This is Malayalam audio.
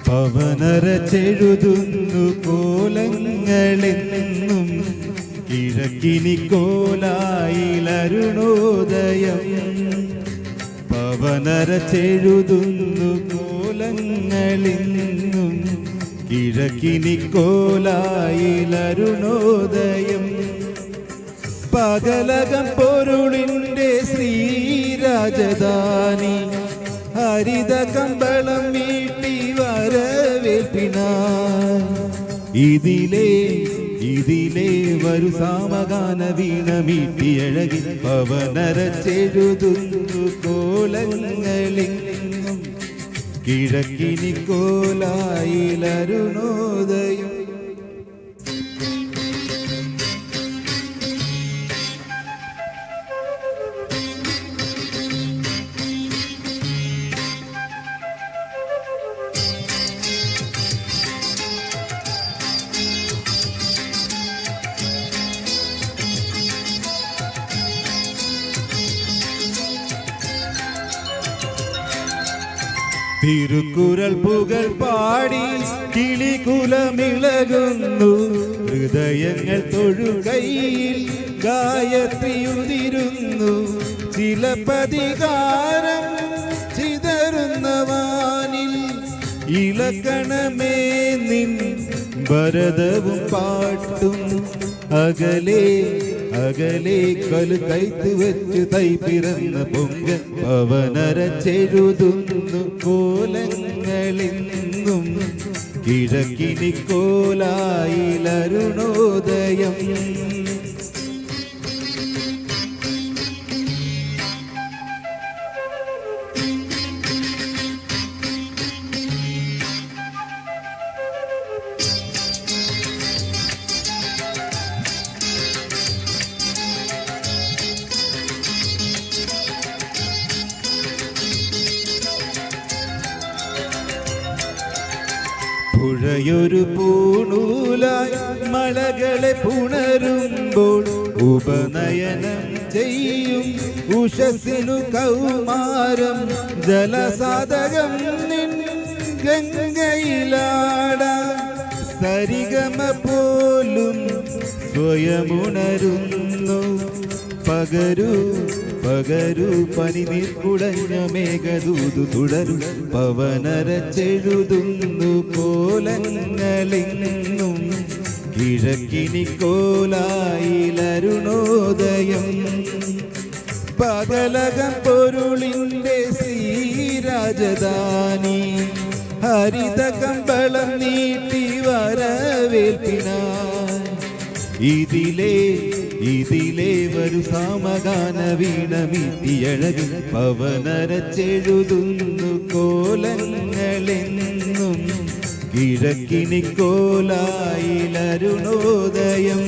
പവനരച്ചെഴുതുന്നു കോലങ്ങളെന്നും കിഴക്കിനി കോലായിലരുണോദയം. പവനരച്ചെഴുതുന്നു കോലങ്ങളെന്നും കിഴക്കിനി കോലായിലരുണോദയം. പകലകം പൊരുളിൻ്റെ ശ്രീരാജധാനി ഹരിത കമ്പളം വീട്ടി വരവേൽപ്പിനായി. ഇതിലേ വരു സാമഗാന വീണ മീട്ടിയഴകി പവനരച്ചെഴുതുന്നു കോലങ്ങളെന്നും കിഴക്കിനി കോലായിലരുണോദയം. തിരുക്കുറൽ പുകൾ പാടി കിളികുലമിളകുന്നു ഹൃദയങ്ങൾ തൊഴുകയിൽ ഗായത്രിയുതിരുന്നു. ചിലപ്പതികാരം ചിതറുന്ന വാനിൽ ഇളക്കണമേ നിൻ ഭരതവും പാട്ടും. അകലെ അകലെ കലു കൈത്ത് വെച്ച് തൈ പിറന്ന പൊങ്ക പവനരച്ചെഴുതുന്നു കോലങ്ങളെന്നും കിഴക്കിനി കോലായിലരുണോദയം. പുഴയൊരു പൂണൂലായി മലകളെ പുണരുമ്പോൾ ഉപനയനം ചെയ്യും ഉഷസ്സിനു കൗമാരം. ജലസാധകം നിൻ ഗംഗയിലാടാൻ സരിഗമ പോലും സ്വയമുണരുന്നു. പകരൂ പകരൂ പനിനീർ കുടഞ്ഞ മേഘദൂതു തുടരും. പവനരച്ചെഴുതുന്നു കോലങ്ങളെന്നും കിഴക്കിനി കോലായിലരുണോദയം. പകലകം പൊരുളിൻ്റെ ശ്രീരാജധാനി ഹരിത കമ്പളം നീട്ടി വരവേൽപ്പിനായി. ഇതിലേ വരു സാമഗാന വീണ മീട്ടിയഴകി പവനരച്ചെഴുതുന്നു കോലങ്ങളെന്നും കിഴക്കിനി കോലായിലരുണോദയം.